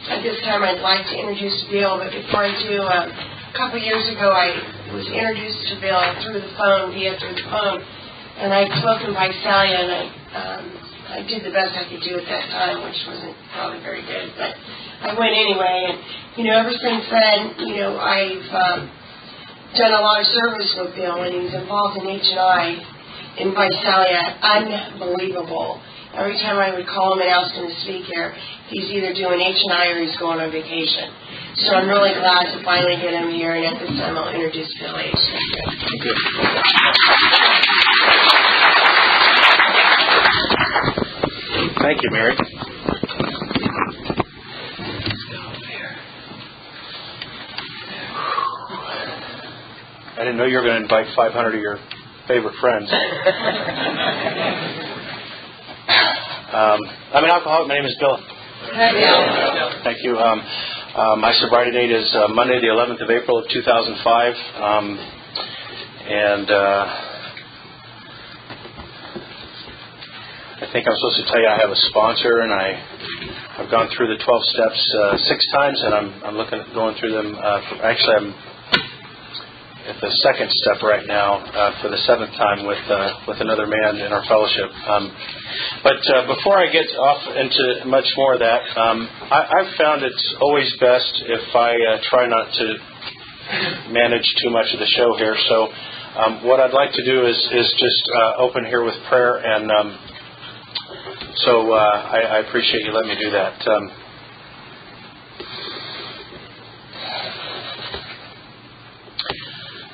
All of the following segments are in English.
At this time, I'd like to introduce Bill, but before I do, a couple years ago, I was introduced to Bill through the phone, and I'd spoken by Visalia, and I did the best I could do at that time, which wasn't probably very good, but I went anyway, and, ever since then, I've done a lot of service with Bill, and he's involved in H&I in Visalia. Unbelievable. Every time I would call him and ask him to speak here, he's either doing H&I or he's going on vacation. So I'm really glad to finally get him here, and at this time I'll introduce Bill H. Thank you. Thank you, Mary. I didn't know you were going to invite 500 of your favorite friends. I'm an alcoholic. My name is Bill. Hi, Bill. Thank you. My sobriety date is Monday, the 11th of April of 2005. I think I'm supposed to tell you I have a sponsor, and I've gone through the 12 steps 6 times, and I'm going through them. Actually, I'm at the second step right now for the 7th time with another man in our fellowship. But before I get off into much more of that, I've found it's always best if I try not to manage too much of the show here. So what I'd like to do is just open here with prayer, and so I appreciate you letting me do that.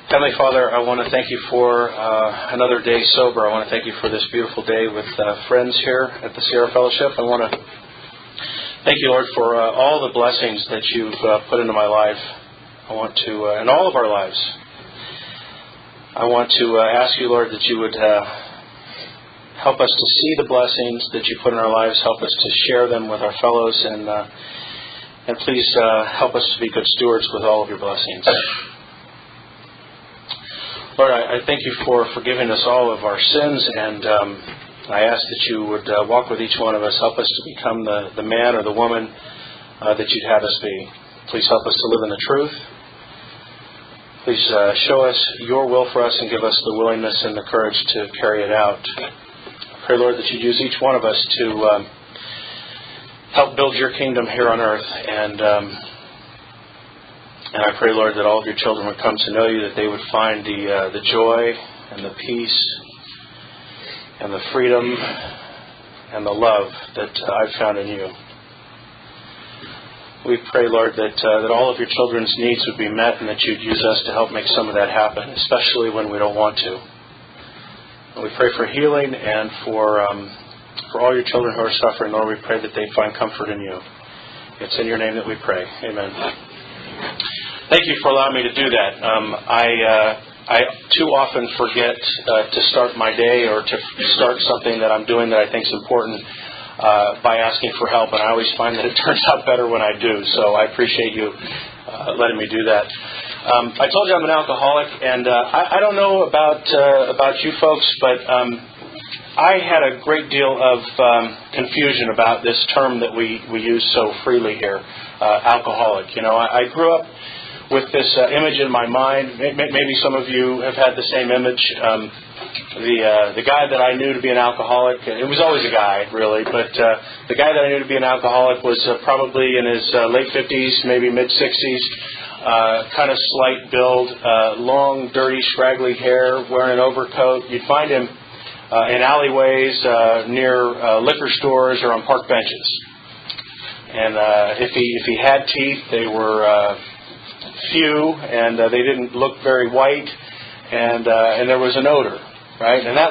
Heavenly Father, I want to thank you for another day sober. I want to thank you for this beautiful day with friends here at the Sierra Fellowship. I want to thank you, Lord, for all the blessings that you've put into my life. I want to, in all of our lives, I want to ask you, Lord, that you would help us to see the blessings that you put in our lives, help us to share them with our fellows, and please help us to be good stewards with all of your blessings. Lord, I thank you for forgiving us all of our sins, and I ask that you would walk with each one of us, help us to become the man or the woman that you'd have us be. Please help us to live in the truth. Please show us your will for us and give us the willingness and the courage to carry it out. I pray, Lord, that you'd use each one of us to help build your kingdom here on earth, and I pray, Lord, that all of your children would come to know you, that they would find the joy and the peace and the freedom and the love that I've found in you. We pray, Lord, that all of your children's needs would be met, and that you'd use us to help make some of that happen, especially when we don't want to. And we pray for healing and for all your children who are suffering. Lord, we pray that they find comfort in you. It's in your name that we pray. Amen. Thank you for allowing me to do that. I too often forget to start my day or to start something that I'm doing that I think is important by asking for help, and I always find that it turns out better when I do. So I appreciate you letting me do that. I told you I'm an alcoholic, and I don't know about you folks, but I had a great deal of confusion about this term that we use so freely here, alcoholic. I grew up with this image in my mind. Maybe some of you have had the same image. The guy that I knew to be an alcoholic, it was always a guy, really, but the guy that I knew to be an alcoholic was probably in his late 50s, maybe mid-60s, kind of slight build, long, dirty, scraggly hair, wearing an overcoat. You'd find him in alleyways, near liquor stores, or on park benches. And if he had teeth, they were few, and they didn't look very white, and there was an odor, right? And that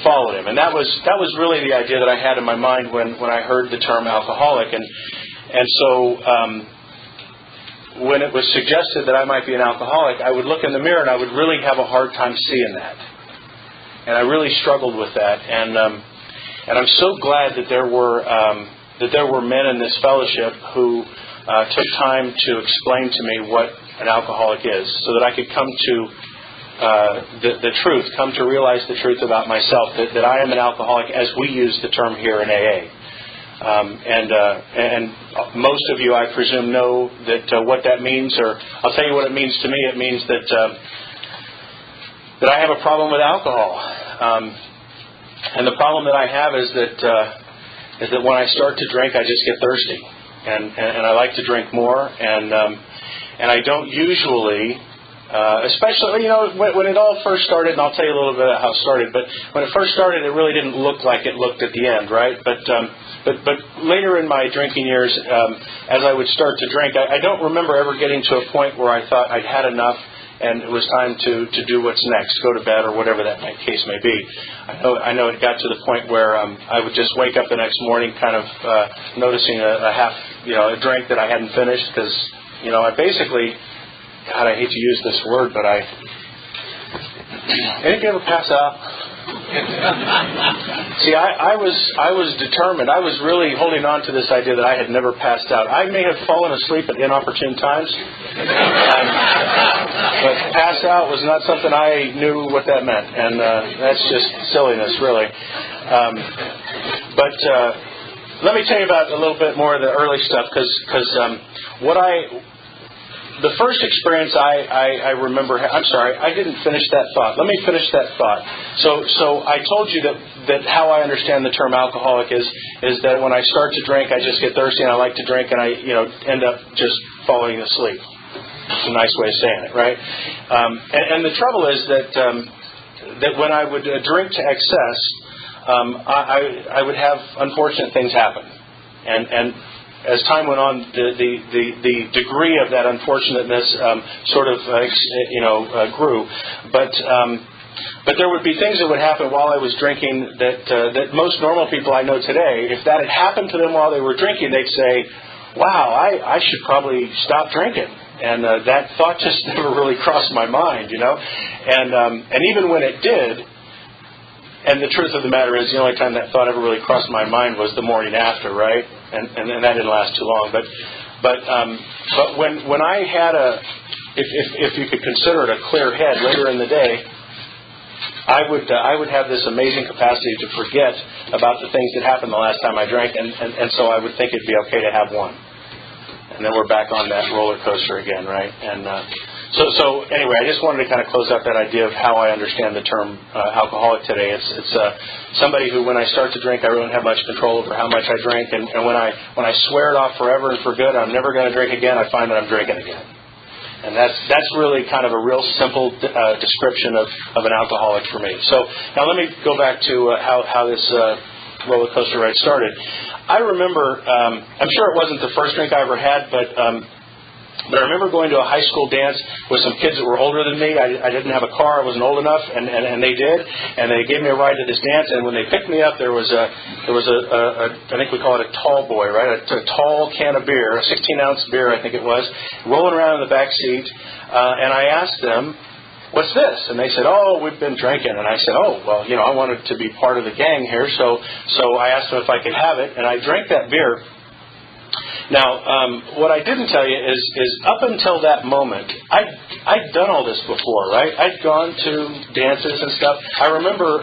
followed him, and that was really the idea that I had in my mind when I heard the term alcoholic, and so when it was suggested that I might be an alcoholic, I would look in the mirror and I would really have a hard time seeing that, and I really struggled with that, and I'm so glad that there were men in this fellowship who took time to explain to me what an alcoholic is, so that I could come to the truth, come to realize the truth about myself, that I am an alcoholic as we use the term here in AA. And most of you, I presume, know that what that means. Or I'll tell you what it means to me. It means that I have a problem with alcohol. And the problem that I have is that when I start to drink, I just get thirsty, and I like to drink more, and I don't usually, especially when it all first started, and I'll tell you a little bit about how it started. But when it first started, it really didn't look like it looked at the end, right? But later in my drinking years, as I would start to drink, I don't remember ever getting to a point where I thought I'd had enough and it was time to do what's next, go to bed or whatever that case may be. I know it got to the point where I would just wake up the next morning kind of noticing a drink that I hadn't finished because, I basically, God, I hate to use this word, but any of you ever pass out? See, I was determined. I was really holding on to this idea that I had never passed out. I may have fallen asleep at inopportune times, but pass out was not something I knew what that meant, and that's just silliness, really. But let me tell you about a little bit more of the early stuff, because the first experience I remember, I'm sorry, I didn't finish that thought. Let me finish that thought. So I told you that how I understand the term alcoholic is that when I start to drink, I just get thirsty and I like to drink and I end up just falling asleep. It's a nice way of saying it, right? And the trouble is that when I would drink to excess, I would have unfortunate things happen, and as time went on, the degree of that unfortunateness sort of grew. But there would be things that would happen while I was drinking that most normal people I know today, if that had happened to them while they were drinking, they'd say, "Wow, I should probably stop drinking." And that thought just never really crossed my mind, And even when it did. And the truth of the matter is, the only time that thought ever really crossed my mind was the morning after, right? And that didn't last too long. But when I had if you could consider it a clear head later in the day, I would have this amazing capacity to forget about the things that happened the last time I drank, and so I would think it'd be okay to have one. And then we're back on that roller coaster again, right? And So anyway, I just wanted to kind of close out that idea of how I understand the term alcoholic today. It's somebody who, when I start to drink, I really don't have much control over how much I drink, and when I swear it off forever and for good, I'm never going to drink again, I find that I'm drinking again. And that's really kind of a real simple description of an alcoholic for me. So now let me go back to how this roller coaster ride started. I remember, I'm sure it wasn't the first drink I ever had, but I remember going to a high school dance with some kids that were older than me. I didn't have a car. I wasn't old enough, and they did. And they gave me a ride to this dance. And when they picked me up, there was a I think we call it a tall boy, right? A tall can of beer, a 16-ounce beer, I think it was, rolling around in the back seat. And I asked them, "What's this?" And they said, "Oh, we've been drinking." And I said, "Oh, well, I wanted to be part of the gang here, so I asked them if I could have it, and I drank that beer." Now, what I didn't tell you is up until that moment, I'd done all this before, right? I'd gone to dances and stuff. I remember,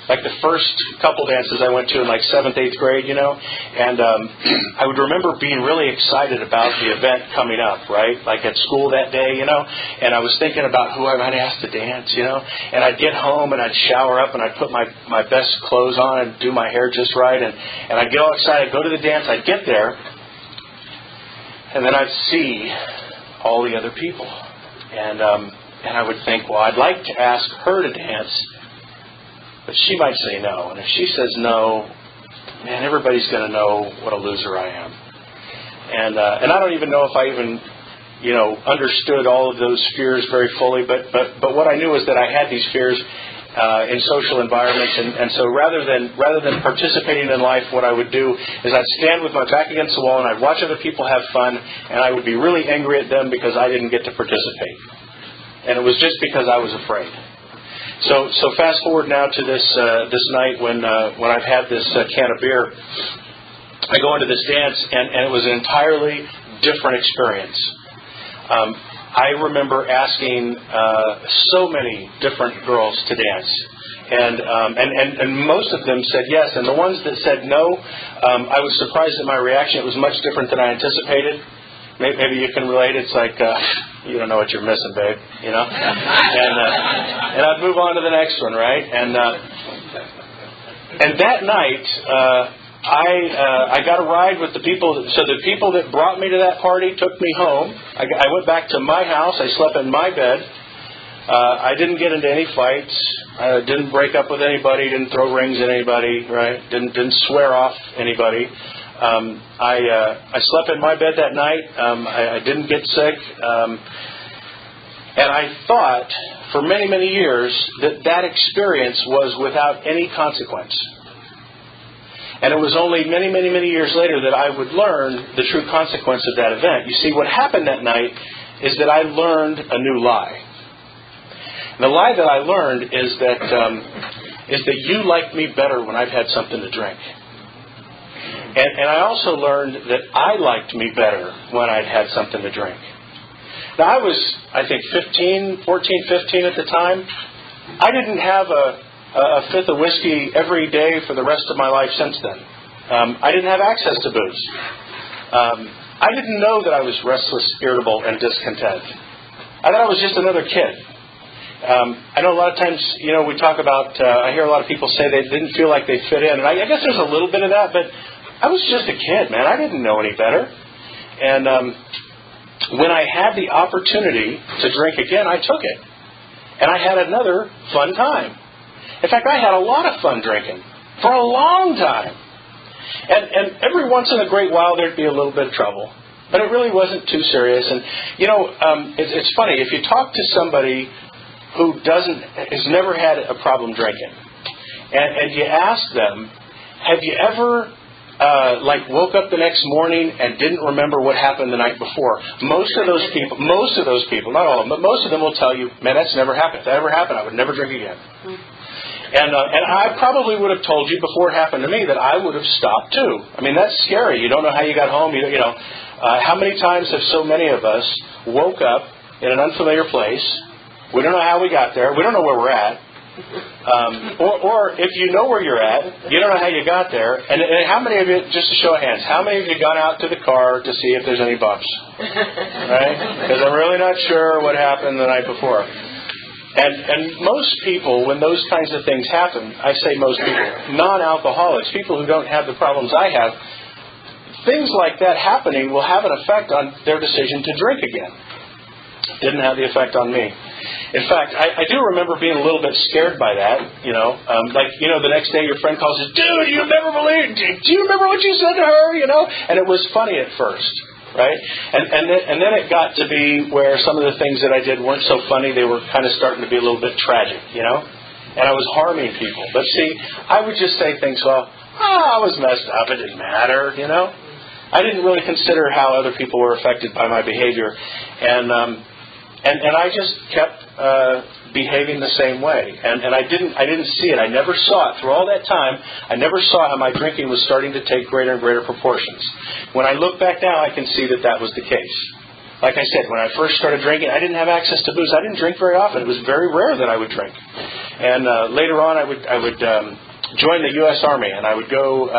like the first couple dances I went to in like 7th, 8th grade, and I would remember being really excited about the event coming up, right? Like at school that day, and I was thinking about who I might ask to dance, and I'd get home and I'd shower up and I'd put my best clothes on and do my hair just right, and I'd get all excited, go to the dance, I'd get there, and then I'd see all the other people. And I would think, well, I'd like to ask her to dance, but she might say no. And if she says no, man, everybody's going to know what a loser I am. And I don't even know if I even, understood all of those fears very fully. But what I knew is that I had these fears in social environments, and so rather than participating in life, what I would do is I'd stand with my back against the wall and I'd watch other people have fun, and I would be really angry at them because I didn't get to participate, and it was just because I was afraid. So fast forward now to this night when I've had this can of beer. I go into this dance, and it was an entirely different experience. I remember asking so many different girls to dance. And most of them said yes. And the ones that said no, I was surprised at my reaction. It was much different than I anticipated. Maybe you can relate. It's like, you don't know what you're missing, babe. And I'd move on to the next one, right? And that night, I got a ride with the people. So the people that brought me to that party took me home. I went back to my house. I slept in my bed. I didn't get into any fights. Didn't break up with anybody. Didn't throw rings at anybody. Right? Didn't swear off anybody. I slept in my bed that night. I didn't get sick. And I thought for many, many years that experience was without any consequence. And it was only many, many, many years later that I would learn the true consequence of that event. You see, what happened that night is that I learned a new lie. And the lie that I learned is that you like me better when I've had something to drink. And I also learned that I liked me better when I'd had something to drink. Now, I was, I think, 15 at the time. I didn't have a fifth of whiskey every day for the rest of my life since then. I didn't have access to booze. I didn't know that I was restless, irritable, and discontent. I thought I was just another kid. I know a lot of times, we talk about, I hear a lot of people say they didn't feel like they fit in. And I guess there's a little bit of that, but I was just a kid, man. I didn't know any better. And when I had the opportunity to drink again, I took it. And I had another fun time. In fact, I had a lot of fun drinking for a long time. And every once in a great while, there'd be a little bit of trouble. But it really wasn't too serious. And, it's funny. If you talk to somebody who has never had a problem drinking, and you ask them, have you ever woke up the next morning and didn't remember what happened the night before? Most of those people, not all of them, but most of them will tell you, man, that's never happened. If that ever happened, I would never drink again. And I probably would have told you before it happened to me that I would have stopped too. I mean, that's scary. You don't know how you got home. How many times have so many of us woke up in an unfamiliar place? We don't know how we got there. We don't know where we're at. Or if you know where you're at, you don't know how you got there. And how many of you, just a show of hands, how many of you gone out to the car to see if there's any bumps? Right? Because I'm really not sure what happened the night before. And most people, when those kinds of things happen, I say most people, non-alcoholics, people who don't have the problems I have, things like that happening will have an effect on their decision to drink again. Didn't have the effect on me. In fact, I do remember being a little bit scared by that, the next day your friend calls and says, dude, you never believed, do you remember what you said to her, And it was funny at first, right? And then it got to be where some of the things that I did weren't so funny, they were kind of starting to be a little bit tragic, And I was harming people. But see, I would just say things, I was messed up, it didn't matter, I didn't really consider how other people were affected by my behavior. And I just kept behaving the same way. And I didn't see it. I never saw it. Through all that time, I never saw how my drinking was starting to take greater and greater proportions. When I look back now, I can see that was the case. Like I said, when I first started drinking, I didn't have access to booze. I didn't drink very often. It was very rare that I would drink. And later on, I would join the U.S. Army, and I would go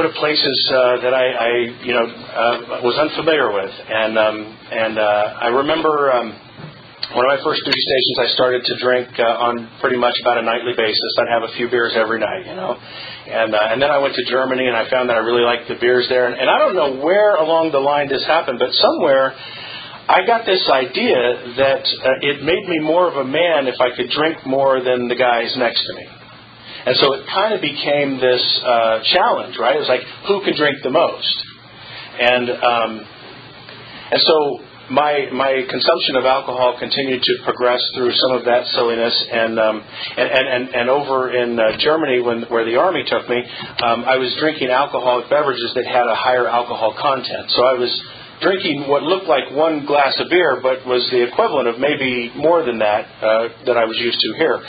to places that I was unfamiliar with, and I remember one of my first duty stations. I started to drink on pretty much about a nightly basis. I'd have a few beers every night, and then I went to Germany, and I found that I really liked the beers there. And I don't know where along the line this happened, but somewhere I got this idea that it made me more of a man if I could drink more than the guys next to me. And so it kind of became this challenge, right? It was like, who can drink the most? And so my consumption of alcohol continued to progress through some of that silliness. And over in Germany, where the Army took me, I was drinking alcoholic beverages that had a higher alcohol content. So I was drinking what looked like one glass of beer, but was the equivalent of maybe more than that I was used to here.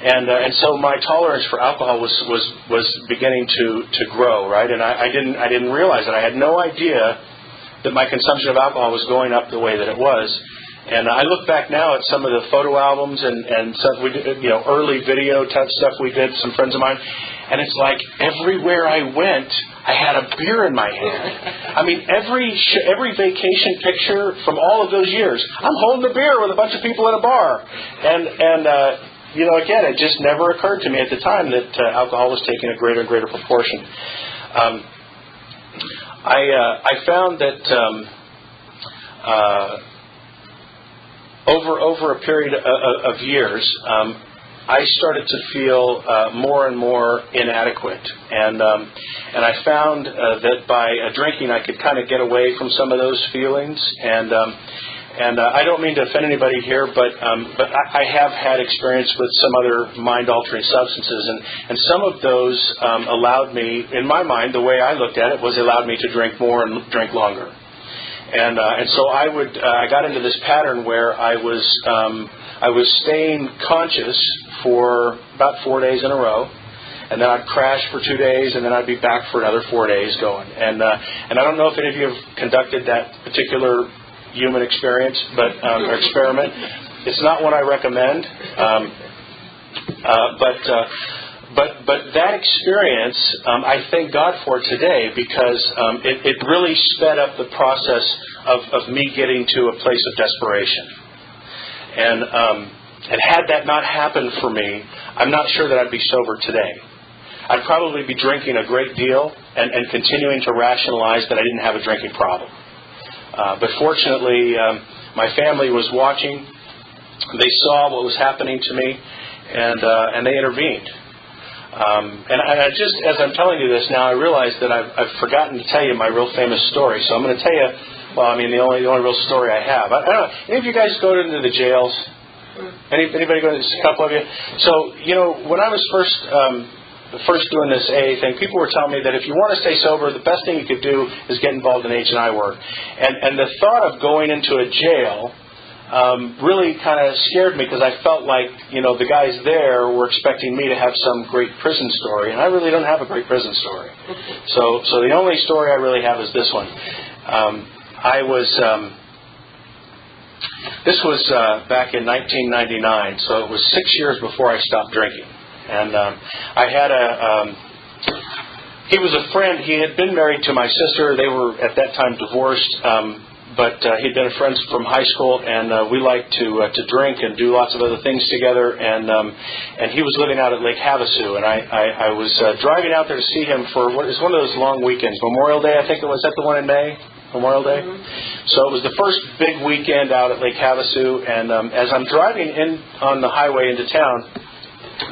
And so my tolerance for alcohol was beginning to grow, right? And I didn't realize it. I had no idea that my consumption of alcohol was going up the way that it was. And I look back now at some of the photo albums and stuff we did, early video type stuff we did, some friends of mine, and it's like everywhere I went, I had a beer in my hand. I mean, every vacation picture from all of those years, I'm holding a beer with a bunch of people at a bar. And again, it just never occurred to me at the time that alcohol was taking a greater and greater proportion. I found that over a period of years, I started to feel more and more inadequate, and I found that by drinking, I could kind of get away from some of those feelings. And I don't mean to offend anybody here, but I have had experience with some other mind-altering substances, and some of those allowed me, in my mind, the way I looked at it, was allowed me to drink more and drink longer. And so I got into this pattern where I was staying conscious for about 4 days in a row, and then I'd crash for 2 days, and then I'd be back for another 4 days going. And I don't know if any of you have conducted that particular human experience, or experiment. It's not one I recommend, but that experience, I thank God for today, because it really sped up the process of me getting to a place of desperation. And had that not happened for me, I'm not sure that I'd be sober today. I'd probably be drinking a great deal and continuing to rationalize that I didn't have a drinking problem. But fortunately, my family was watching. They saw what was happening to me, and they intervened. And I just, as I'm telling you this now, I realize that I've forgotten to tell you my real famous story. So I'm going to tell you, the only real story I have. I don't know, any of you guys go into the jails? Anybody go? A couple of you. So, when I was first doing this AA thing, people were telling me that if you want to stay sober, the best thing you could do is get involved in H&I work. And the thought of going into a jail really kind of scared me, because I felt like, the guys there were expecting me to have some great prison story, and I really don't have a great prison story. So the only story I really have is this one. This was back in 1999, so it was 6 years before I stopped drinking. And I had he was a friend. He had been married to my sister. They were at that time divorced, but he'd been friends from high school, and we liked to drink and do lots of other things together. And he was living out at Lake Havasu, and I was driving out there to see him for what is one of those long weekends, Memorial Day, I think it was. That the one in May? Memorial Day? Mm-hmm. So it was the first big weekend out at Lake Havasu, and as I'm driving in on the highway into town,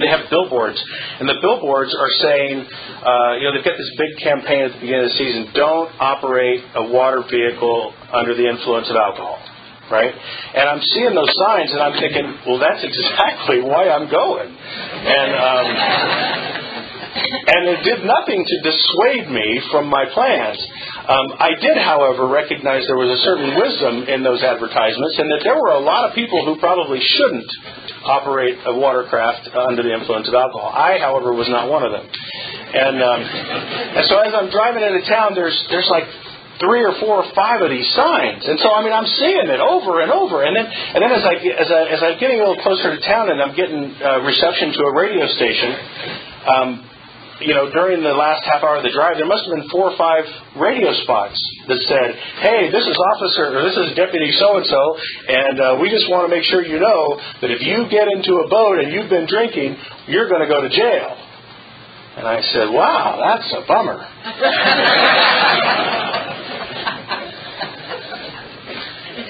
they have billboards, and the billboards are saying, they've got this big campaign at the beginning of the season: don't operate a water vehicle under the influence of alcohol, right? And I'm seeing those signs, and I'm thinking, well, that's exactly why I'm going. And it did nothing to dissuade me from my plans. I did, however, recognize there was a certain wisdom in those advertisements, and that there were a lot of people who probably shouldn't operate a watercraft under the influence of alcohol. I, however, was not one of them. And so as I'm driving into town, there's like 3 or 4 or 5 of these signs, and so I'm seeing it over and over. And then as I'm getting a little closer to town, and I'm getting reception to a radio station. During the last half hour of the drive, there must have been 4 or 5 radio spots that said, "Hey, this is Deputy so-and-so, and we just want to make sure you know that if you get into a boat and you've been drinking, you're going to go to jail." And I said, "Wow, that's a bummer."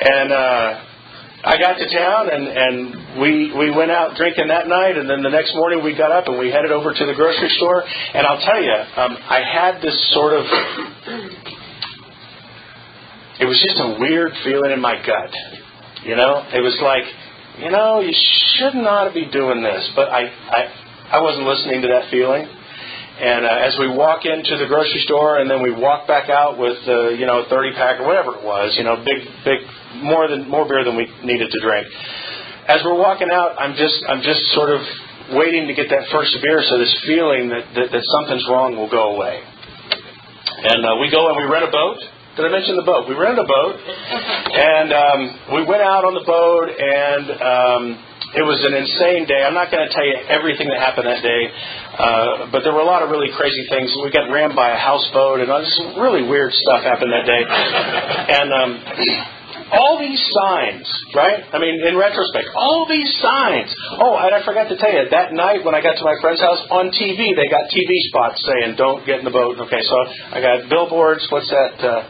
And I got to town, and we went out drinking that night, and then the next morning we got up and we headed over to the grocery store. And I'll tell you, I had this sort of, it was just a weird feeling in my gut. It was like, you should not be doing this. But I wasn't listening to that feeling. And as we walk into the grocery store, and then we walk back out with 30-pack or whatever it was, big, more beer than we needed to drink. As we're walking out, I'm just sort of waiting to get that first beer, so this feeling that something's wrong will go away. And we go and we rent a boat, Did I mention the boat? We rented a boat, and we went out on the boat, and it was an insane day. I'm not going to tell you everything that happened that day, but there were a lot of really crazy things. We got rammed by a houseboat, and some really weird stuff happened that day. And all these signs, right? I mean, in retrospect, all these signs. Oh, and I forgot to tell you, that night when I got to my friend's house, on TV, they got TV spots saying, don't get in the boat. Okay, so I got billboards. What's that?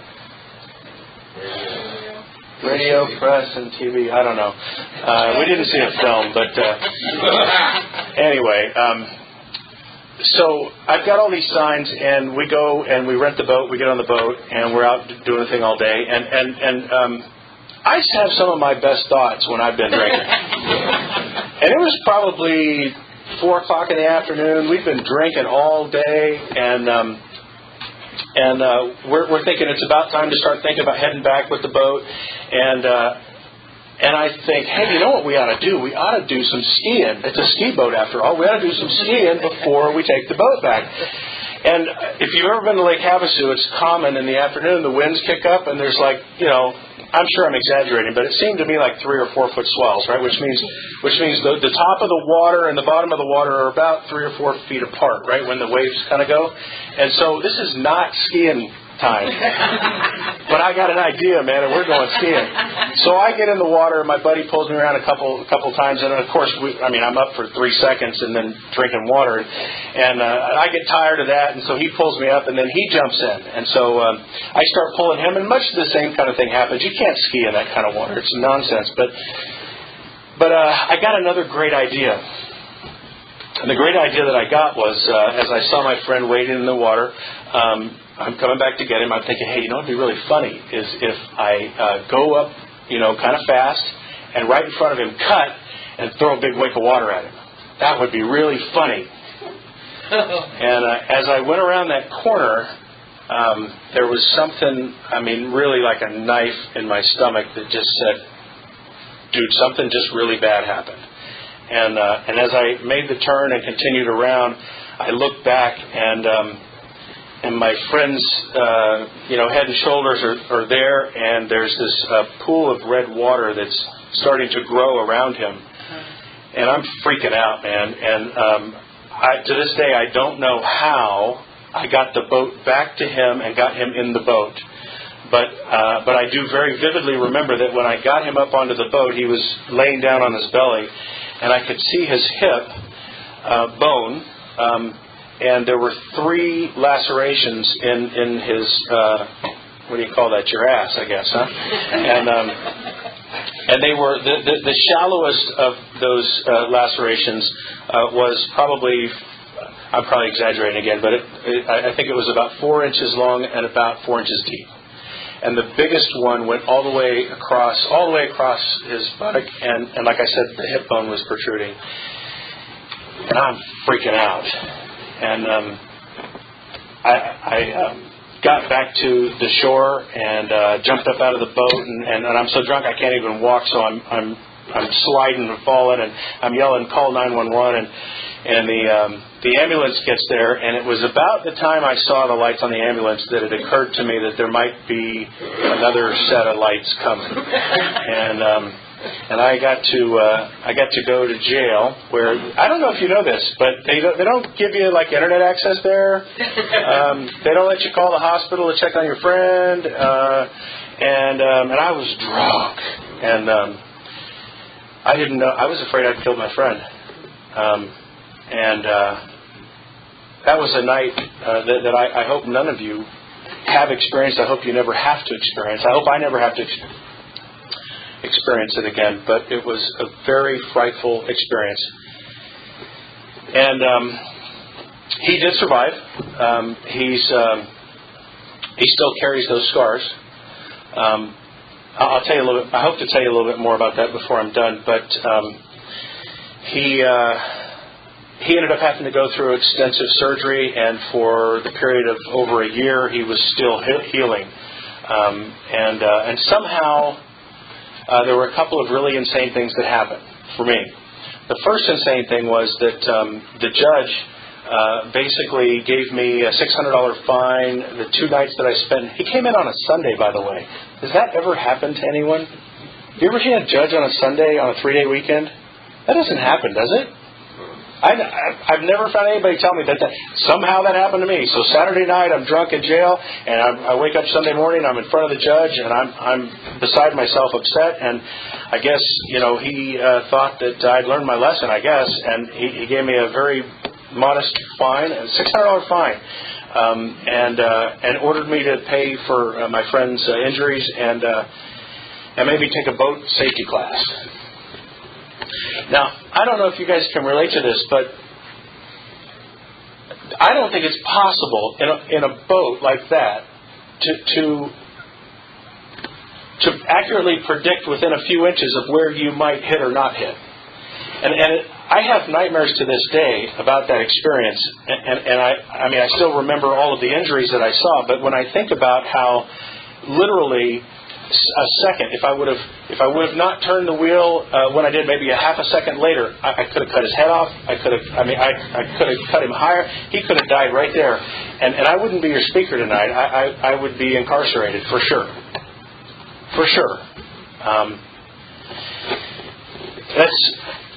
Radio, press, and TV. I don't know. We didn't see a film, but anyway. So I've got all these signs, and we go and we rent the boat. We get on the boat, and we're out doing a thing all day. And I have some of my best thoughts when I've been drinking. And it was probably 4 o'clock in the afternoon. We've been drinking all day, and we're thinking it's about time to start thinking about heading back with the boat. And I think, hey, you know what we ought to do? We ought to do some skiing. It's a ski boat, after all. We ought to do some skiing before we take the boat back. And if you've ever been to Lake Havasu, it's common in the afternoon, the winds kick up, and there's like, I'm sure I'm exaggerating, but it seemed to me like 3 or 4 foot swells, right? Which means the top of the water and the bottom of the water are about 3 or 4 feet apart, right? When the waves kind of go. And so this is not skiing time. But I got an idea, man, and we're going skiing. So I get in the water, and my buddy pulls me around a couple times, and of course, I'm up for 3 seconds and then drinking water, and I get tired of that, and so he pulls me up, and then he jumps in, and so I start pulling him, and much the same kind of thing happens. You can't ski in that kind of water; it's nonsense. But I got another great idea. And the great idea that I got was, as I saw my friend wading in the water, I'm coming back to get him. I'm thinking, hey, you know what would be really funny is if I go up, kind of fast, and right in front of him cut and throw a big wake of water at him. That would be really funny. And as I went around that corner, there was something, really like a knife in my stomach that just said, dude, something just really bad happened. And as I made the turn and continued around, I looked back, and my friend's, head and shoulders are there, and there's this pool of red water that's starting to grow around him. And I'm freaking out, man. And to this day, I don't know how I got the boat back to him and got him in the boat. But I do very vividly remember that when I got him up onto the boat, he was laying down on his belly, and I could see his hip bone, and there were 3 lacerations in his, what do you call that, your ass, I guess, huh? And they were, the shallowest of those lacerations was probably, I'm probably exaggerating again, but I think it was about 4 inches long and about 4 inches deep. And the biggest one went all the way across his buttock, and like I said, the hip bone was protruding. And I'm freaking out. And I got back to the shore and jumped up out of the boat, and I'm so drunk I can't even walk, so I'm sliding and falling, and I'm yelling, call 911, and the ambulance gets there, and it was about the time I saw the lights on the ambulance that it occurred to me that there might be another set of lights coming. And I got to go to jail, where I don't know if you know this, but they don't give you like internet access there. They don't let you call the hospital to check on your friend. And I was drunk, and I didn't know. I was afraid I'd killed my friend. And that was a night that I hope none of you have experienced. I hope you never have to experience. I hope I never have to experience it again. But it was a very frightful experience. And he did survive. He still carries those scars. I'll tell you a little bit. I hope to tell you a little bit more about that before I'm done. But he ended up having to go through extensive surgery, and for the period of over a year, he was still healing. And somehow there were a couple of really insane things that happened for me. The first insane thing was that the judge basically gave me a $600 fine. The 2 nights that I spent, he came in on a Sunday, by the way. Does that ever happen to anyone? You ever seen a judge on a Sunday on a 3-day weekend? That doesn't happen, does it? I've never found anybody tell me that somehow that happened to me. So Saturday night I'm drunk in jail, and I wake up Sunday morning, I'm in front of the judge, and I'm beside myself, upset. And I guess he thought that I'd learned my lesson, I guess, and he gave me a very modest fine, a $600 fine, and ordered me to pay for my friend's injuries and maybe take a boat safety class. Now, I don't know if you guys can relate to this, but I don't think it's possible in a boat like that to accurately predict within a few inches of where you might hit or not hit. And I have nightmares to this day about that experience, and I mean I still remember all of the injuries that I saw. But when I think about how literally a second, if I would have not turned the wheel when I did, maybe a half a second later, I could have cut his head off. I could have cut him higher. He could have died right there, and I wouldn't be your speaker tonight. I would be incarcerated for sure. For sure. That's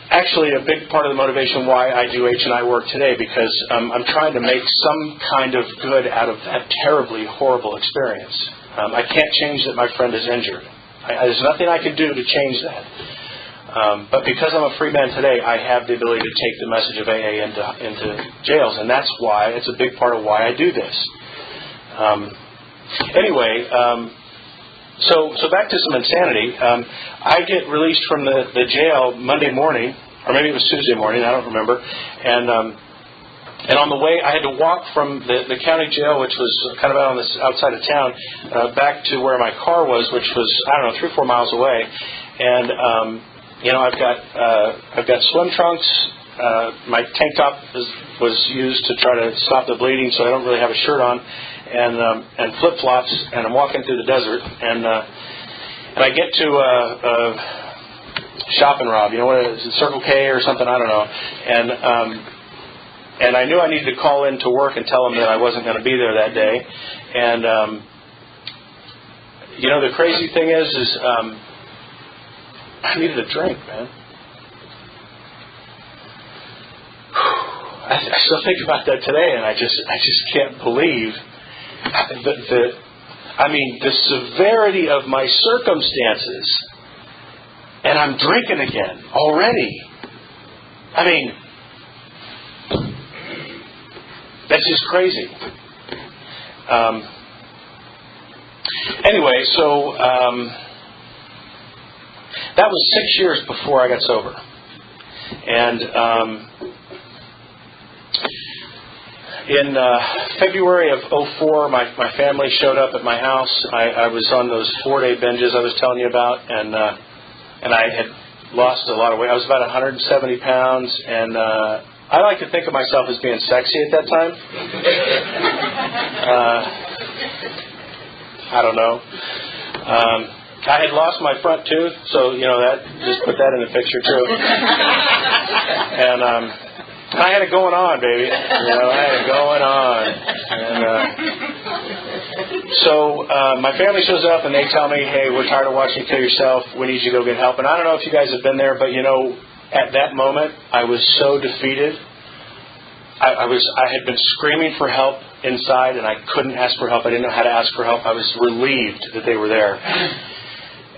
actually a big part of the motivation why I do H&I work today, because I'm trying to make some kind of good out of that terribly horrible experience. I can't change that my friend is injured. There's nothing I can do to change that. But because I'm a free man today, I have the ability to take the message of AA into jails, and that's why it's a big part of why I do this. Anyway, so back to some insanity. I get released from the jail Monday morning, or maybe it was Tuesday morning, I don't remember, and on the way, I had to walk from the county jail, which was kind of out on the outside of town, back to where my car was, which was 3 or 4 miles away. And I've got swim trunks. My tank top was used to try to stop the bleeding, so I don't really have a shirt on, and flip flops. And I'm walking through the desert, and I get to Shop and Rob. What is it, Circle K or something? I don't know. And I knew I needed to call in to work and tell them that I wasn't going to be there that day. And, the crazy thing is I needed a drink, man. I still think about that today, and I just can't believe the severity of my circumstances. And I'm drinking again already. That's just crazy. Anyway, so that was 6 years before I got sober. And in February of 2004, my family showed up at my house. I was on those 4-day binges I was telling you about, and I had lost a lot of weight. I was about 170 pounds, and I like to think of myself as being sexy at that time. I don't know. I had lost my front tooth, so that just put that in the picture too. And I had it going on, baby. I had it going on. And so my family shows up and they tell me, "Hey, we're tired of watching you kill yourself. We need you to go get help." And I don't know if you guys have been there, but at that moment, I was so defeated. I had been screaming for help inside, and I couldn't ask for help. I didn't know how to ask for help. I was relieved that they were there,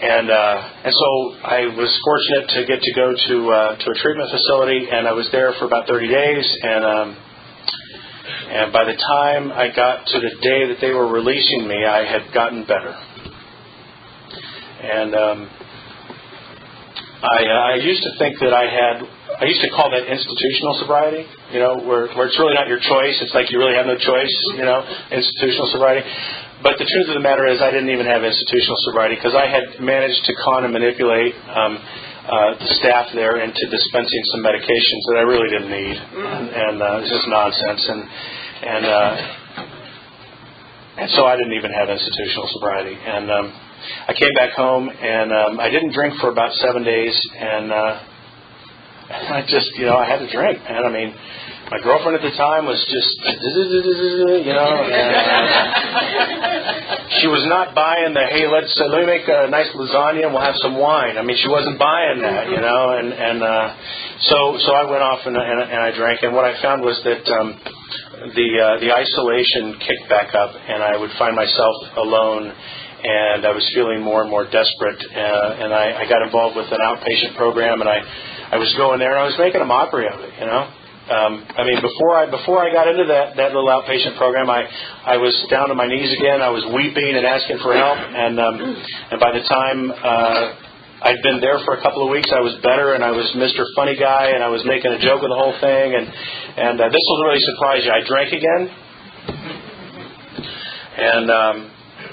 and so I was fortunate to get to go to a treatment facility, and I was there for about 30 days, and by the time I got to the day that they were releasing me, I had gotten better, and I used to think that I used to call that institutional sobriety, where it's really not your choice. It's like you really have no choice, institutional sobriety. But the truth of the matter is I didn't even have institutional sobriety, because I had managed to con and manipulate the staff there into dispensing some medications that I really didn't need. And it was just nonsense. And so I didn't even have institutional sobriety. And I came back home, and I didn't drink for about 7 days, and I just, I had to drink, man. I mean, my girlfriend at the time was just, and, she was not buying the, hey, let me make a nice lasagna and we'll have some wine. I mean, she wasn't buying that, so I went off and I drank. And what I found was that the isolation kicked back up, and I would find myself alone, and I was feeling more and more desperate. And I got involved with an outpatient program, and I was going there, and I was making a mockery of it, I mean, before I got into that little outpatient program, I was down on my knees again. I was weeping and asking for help, and by the time I'd been there for a couple of weeks, I was better, and I was Mr. Funny Guy, and I was making a joke of the whole thing, and this will really surprise you. I drank again,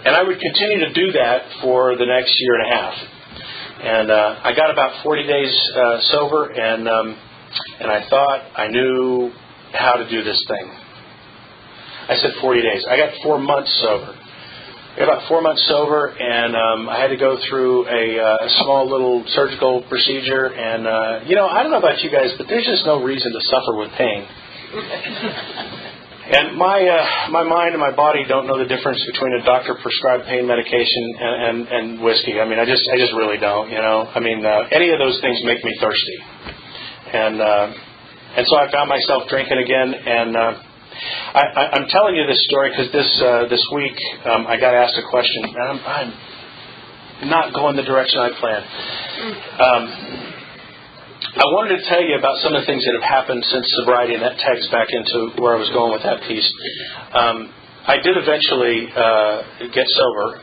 and I would continue to do that for the next year and a half, and I got about 40 days sober, and I thought I knew how to do this thing. I said 40 days. I got 4 months sober. I got about 4 months sober, and I had to go through a small little surgical procedure. And, I don't know about you guys, but there's just no reason to suffer with pain. And my mind and my body don't know the difference between a doctor-prescribed pain medication and whiskey. I mean, I just really don't, I mean, any of those things make me thirsty. And so I found myself drinking again, and I'm telling you this story because this week I got asked a question, and I'm not going the direction I planned. I wanted to tell you about some of the things that have happened since sobriety, and that tags back into where I was going with that piece. I did eventually get sober,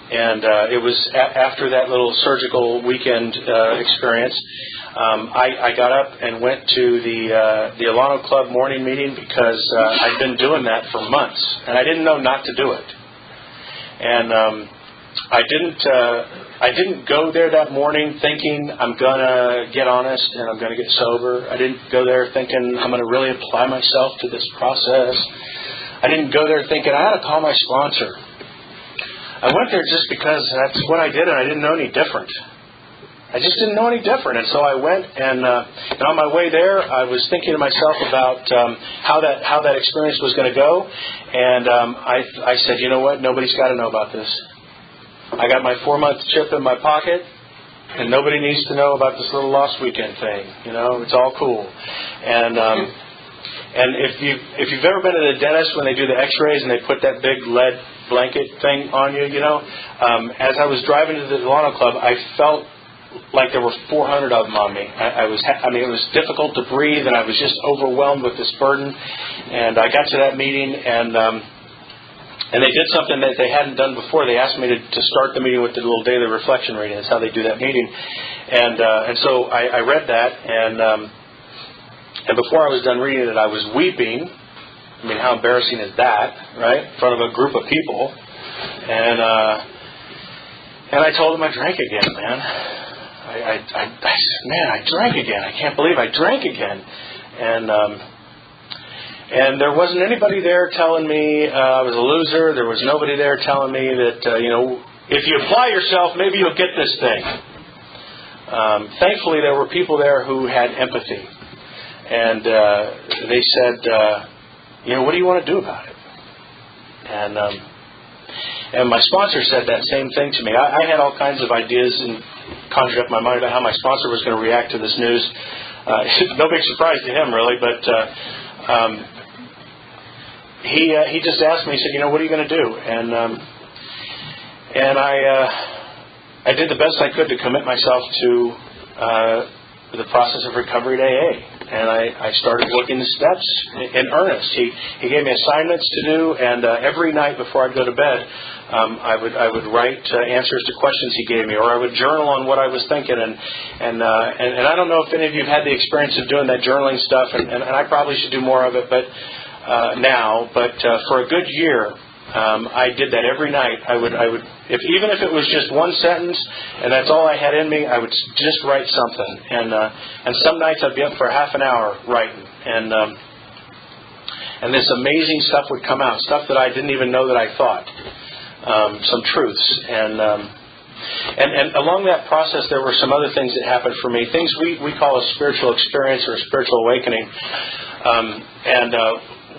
and it was after that little surgical weekend experience. I got up and went to the Alano Club morning meeting because I'd been doing that for months, and I didn't know not to do it. And I didn't go there that morning thinking I'm gonna get honest and I'm gonna get sober. I didn't go there thinking I'm gonna really apply myself to this process. I didn't go there thinking I ought to call my sponsor. I went there just because that's what I did, and I didn't know any different. I just didn't know any different, and so I went, and on my way there, I was thinking to myself about how that experience was going to go, and I said, you know what? Nobody's got to know about this. I got my 4-month chip in my pocket, and nobody needs to know about this little lost weekend thing. It's all cool, and if you've ever been to the dentist when they do the X-rays and they put that big lead blanket thing on you, as I was driving to the Delano Club, I felt like there were 400 of them on me. It was difficult to breathe, and I was just overwhelmed with this burden. And I got to that meeting, and they did something that they hadn't done before. They asked me to start the meeting with the little daily reflection reading. That's how they do that meeting. And so I read that, and before I was done reading it, I was weeping. I mean, how embarrassing is that, right? In front of a group of people. And I told them I drank again, man. I said, man, I drank again. I can't believe I drank again. And there wasn't anybody there telling me I was a loser. There was nobody there telling me that, if you apply yourself, maybe you'll get this thing. Thankfully, there were people there who had empathy. And they said, what do you want to do about it? And my sponsor said that same thing to me. I had all kinds of ideas and conjured up in my mind about how my sponsor was going to react to this news. No big surprise to him, really, but he just asked me, he said, what are you going to do? And I did the best I could to commit myself to the process of recovery at AA. And I started working the steps in earnest. He gave me assignments to do, and every night before I'd go to bed, I would write answers to questions he gave me, or I would journal on what I was thinking. And I don't know if any of you have had the experience of doing that journaling stuff, and I probably should do more of it, but for a good year, I did that every night. I would even if it was just one sentence and that's all I had in me, I would just write something. And some nights I'd be up for half an hour writing, and this amazing stuff would come out, stuff that I didn't even know that I thought, some truths. And And along that process, there were some other things that happened for me, things we call a spiritual experience or a spiritual awakening.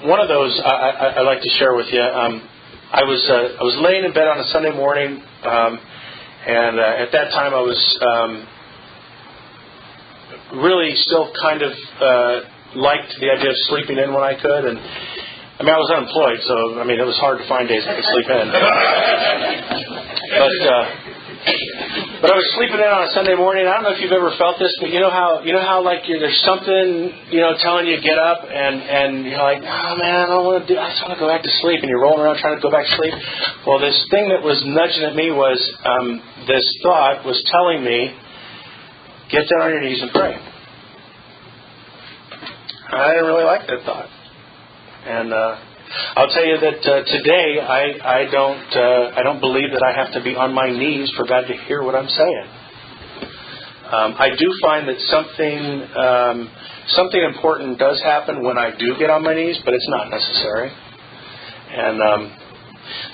One of those I'd like to share with you. I was laying in bed on a Sunday morning, and at that time I was really still kind of liked the idea of sleeping in when I could, and I mean I was unemployed, so I mean it was hard to find days I could sleep in. But I was sleeping in on a Sunday morning. I don't know if you've ever felt this, but you know how like there's something telling you to get up, and you're like, oh man, I just want to go back to sleep, and you're rolling around trying to go back to sleep. Well, this thing that was nudging at me was this thought was telling me, get down on your knees and pray. I didn't really like that thought, and I'll tell you that today I don't believe that I have to be on my knees for God to hear what I'm saying. I do find that something important does happen when I do get on my knees, but it's not necessary. And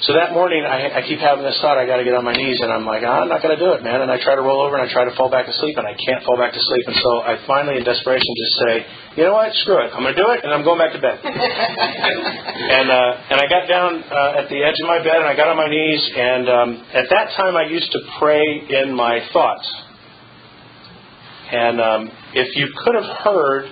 so that morning I keep having this thought, I got to get on my knees, and I'm like, I'm not going to do it, man. And I try to roll over and I try to fall back asleep, and I can't fall back to sleep. And so I finally, in desperation, just say, you know what, screw it. I'm going to do it, and I'm going back to bed. And I got down at the edge of my bed, and I got on my knees, and at that time I used to pray in my thoughts. And if you could have heard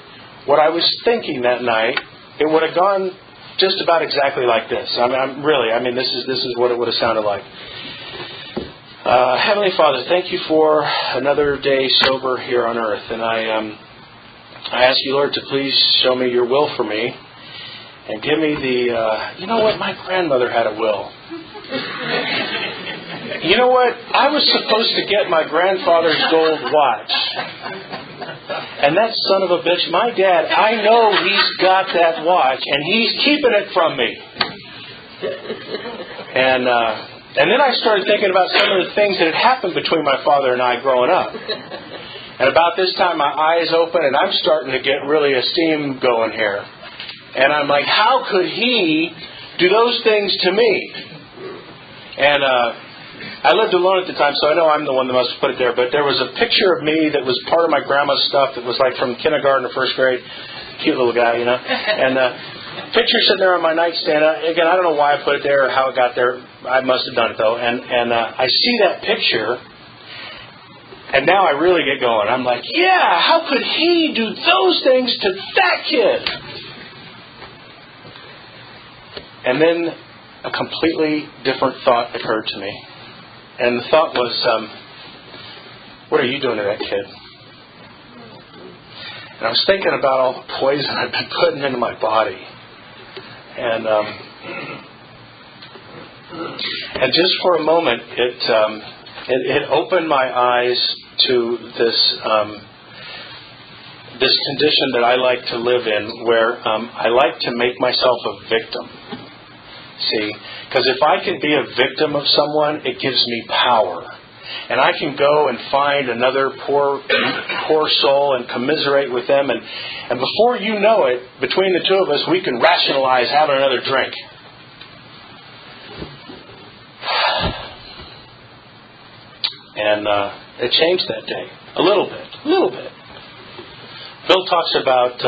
what I was thinking that night, it would have gone just about exactly like this. This is what it would have sounded like. Heavenly Father, thank you for another day sober here on earth, and I ask you, Lord, to please show me your will for me, and give me the. You know what? My grandmother had a will. You know what? I was supposed to get my grandfather's gold watch. And that son of a bitch, my dad, I know he's got that watch, and he's keeping it from me. And then I started thinking about some of the things that had happened between my father and I growing up. And about this time, my eyes open, and I'm starting to get really a steam going here. And I'm like, how could he do those things to me? And I lived alone at the time, so I know I'm the one that must have put it there. But there was a picture of me that was part of my grandma's stuff that was like from kindergarten to first grade. Cute little guy, you know. And picture sitting there on my nightstand. Again, I don't know why I put it there or how it got there. I must have done it, though. And I see that picture, and now I really get going. I'm like, yeah, how could he do those things to that kid? And then a completely different thought occurred to me. And the thought was, what are you doing to that kid? And I was thinking about all the poison I've been putting into my body. And just for a moment, it opened my eyes to this condition that I like to live in, where I like to make myself a victim. See, because if I can be a victim of someone, it gives me power. And I can go and find another poor soul and commiserate with them. And before you know it, between the two of us, we can rationalize having another drink. And it changed that day. A little bit. Bill talks about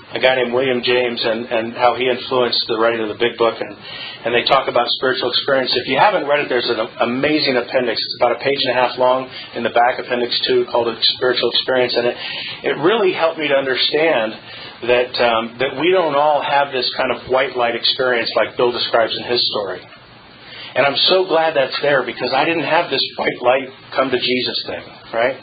a guy named William James and how he influenced the writing of the Big Book, and they talk about spiritual experience. If you haven't read it, there's an amazing appendix. It's about a page and a half long in the back, Appendix 2, called Spiritual Experience, and it really helped me to understand that we don't all have this kind of white light experience like Bill describes in his story. And I'm so glad that's there, because I didn't have this white light come to Jesus thing, right?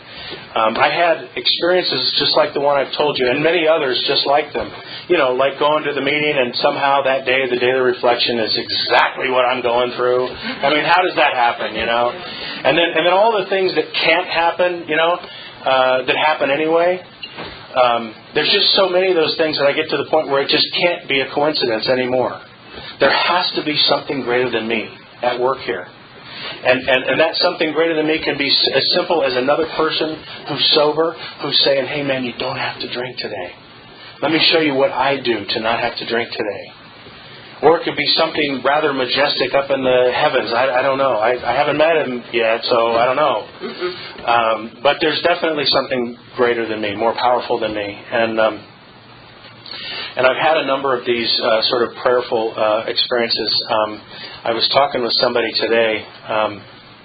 I had experiences just like the one I've told you, and many others just like them. You know, like going to the meeting and somehow that day, the day of the reflection, is exactly what I'm going through. I mean, how does that happen, you know? And then all the things that can't happen, you know, that happen anyway. There's just so many of those things that I get to the point where it just can't be a coincidence anymore. There has to be something greater than me at work here. And that something greater than me can be as simple as another person who's sober, who's saying, hey man, you don't have to drink today. Let me show you what I do to not have to drink today. Or it could be something rather majestic up in the heavens. I don't know. I haven't met him yet, so I don't know. But there's definitely something greater than me, more powerful than me. And I've had a number of these sort of prayerful experiences. I was talking with somebody today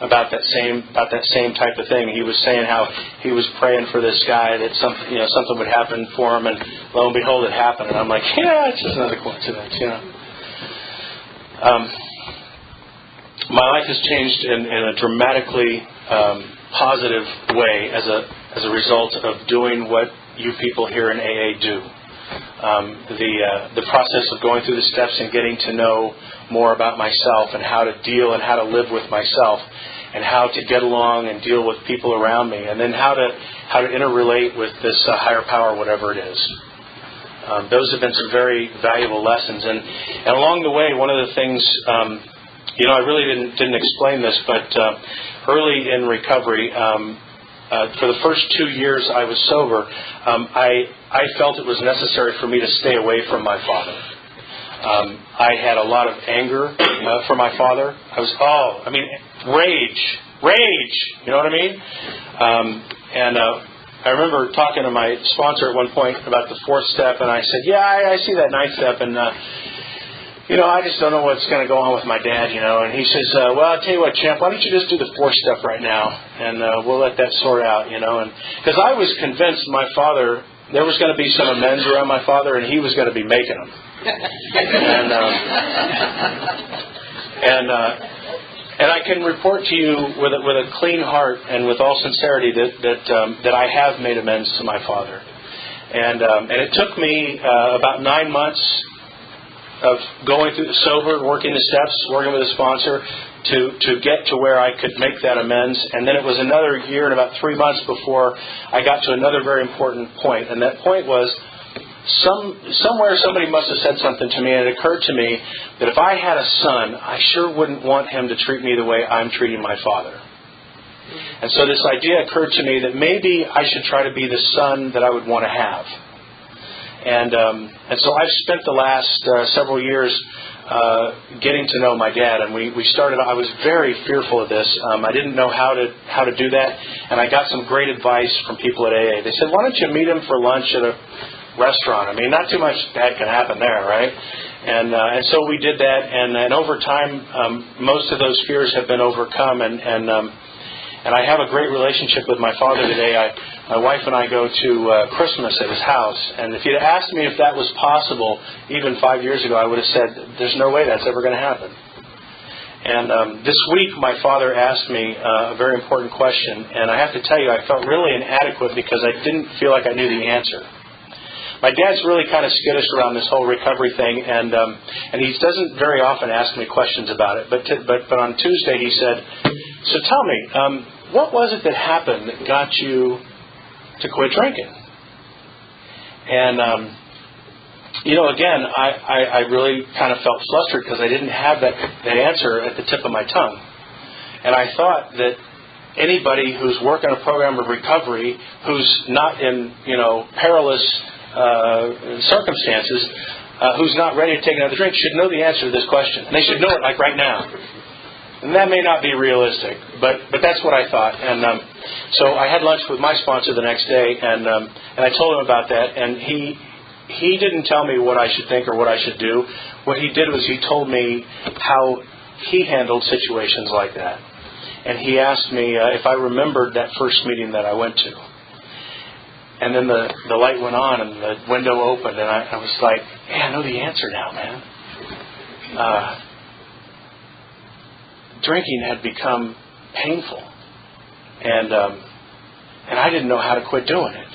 about that same type of thing. He was saying how he was praying for this guy that something would happen for him, and lo and behold, it happened. And I'm like, yeah, it's just another coincidence, My life has changed in a dramatically positive way as a result of doing what you people here in AA do. The process of going through the steps and getting to know more about myself and how to deal and how to live with myself and how to get along and deal with people around me, and then how to interrelate with this higher power, whatever it is. Those have been some very valuable lessons, and along the way, one of the things, I really didn't explain this, but early in recovery, for the first 2 years I was sober, I felt it was necessary for me to stay away from my father. I had a lot of anger for my father. Rage. You know what I mean? I remember talking to my sponsor at one point about the 4th step, and I said, yeah, I see that 9th step, and I just don't know what's going to go on with my dad, And he says, well, I'll tell you what, champ, why don't you just do the 4th step right now, and we'll let that sort out, And because I was convinced my father, there was going to be some amends around my father, and he was going to be making them. And I can report to you with a clean heart and with all sincerity that I have made amends to my father. And it took me about 9 months of going through sober, working the steps, working with a sponsor to get to where I could make that amends. And then it was another year and about 3 months before I got to another very important point. And that point was somewhere somebody must have said something to me, and it occurred to me that if I had a son, I sure wouldn't want him to treat me the way I'm treating my father. And so this idea occurred to me that maybe I should try to be the son that I would want to have. And so I've spent the last several years getting to know my dad, and we started. I was very fearful of this. I didn't know how to do that, and I got some great advice from people at AA. They said, why don't you meet him for lunch at a restaurant? Not too much bad can happen there, right? And so we did that, and over time, most of those fears have been overcome, and I have a great relationship with my father today. My wife and I go to Christmas at his house, and if you'd asked me if that was possible even 5 years ago, I would have said, there's no way that's ever going to happen. And this week, my father asked me a very important question, and I have to tell you, I felt really inadequate because I didn't feel like I knew the answer. My dad's really kind of skittish around this whole recovery thing, and he doesn't very often ask me questions about it. But on Tuesday he said, so tell me, what was it that happened that got you to quit drinking? And, again, I really kind of felt flustered because I didn't have that answer at the tip of my tongue. And I thought that anybody who's working a program of recovery, who's not in, perilous circumstances, who's not ready to take another drink, should know the answer to this question. And they should know it like right now. And that may not be realistic, but that's what I thought. And so I had lunch with my sponsor the next day, and I told him about that. And he didn't tell me what I should think or what I should do. What he did was he told me how he handled situations like that. And he asked me if I remembered that first meeting that I went to. And then the light went on and the window opened, and I was like, hey, I know the answer now, man. Drinking had become painful, and I didn't know how to quit doing it.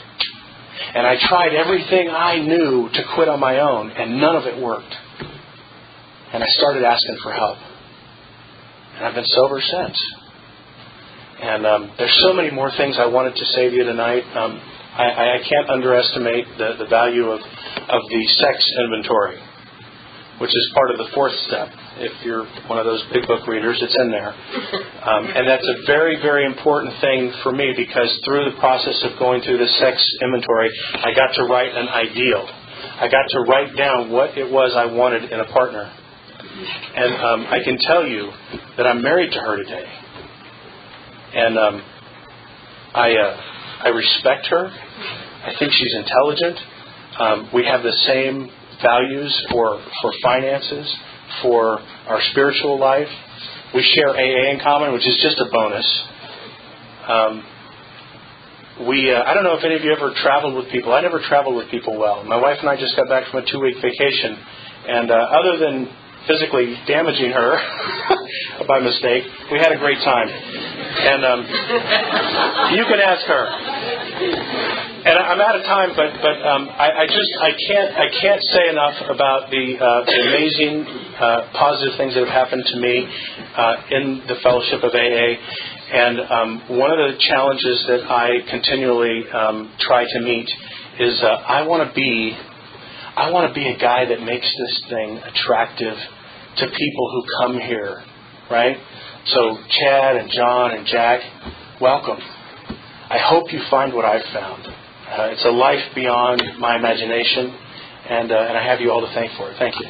And I tried everything I knew to quit on my own, and none of it worked. And I started asking for help. And I've been sober since. And there's so many more things I wanted to say to you tonight. I can't underestimate the value of the sex inventory, which is part of the 4th step. If you're one of those big book readers, it's in there. And that's a very, very important thing for me, because through the process of going through the sex inventory, I got to write an ideal. I got to write down what it was I wanted in a partner. And I can tell you that I'm married to her today. And I respect her. I think she's intelligent. We have the same values for finances, for our spiritual life. We share AA in common, which is just a bonus. I don't know if any of you ever traveled with people. I never traveled with people well. My wife and I just got back from a 2-week vacation, and other than physically damaging her by mistake, we had a great time. And you can ask her. And I'm out of time, but I can't say enough about the amazing positive things that have happened to me in the fellowship of AA. And one of the challenges that I continually try to meet is I want to be a guy that makes this thing attractive to people who come here, right? So Chad and John and Jack, welcome. I hope you find what I've found. It's a life beyond my imagination, and I have you all to thank for it. Thank you.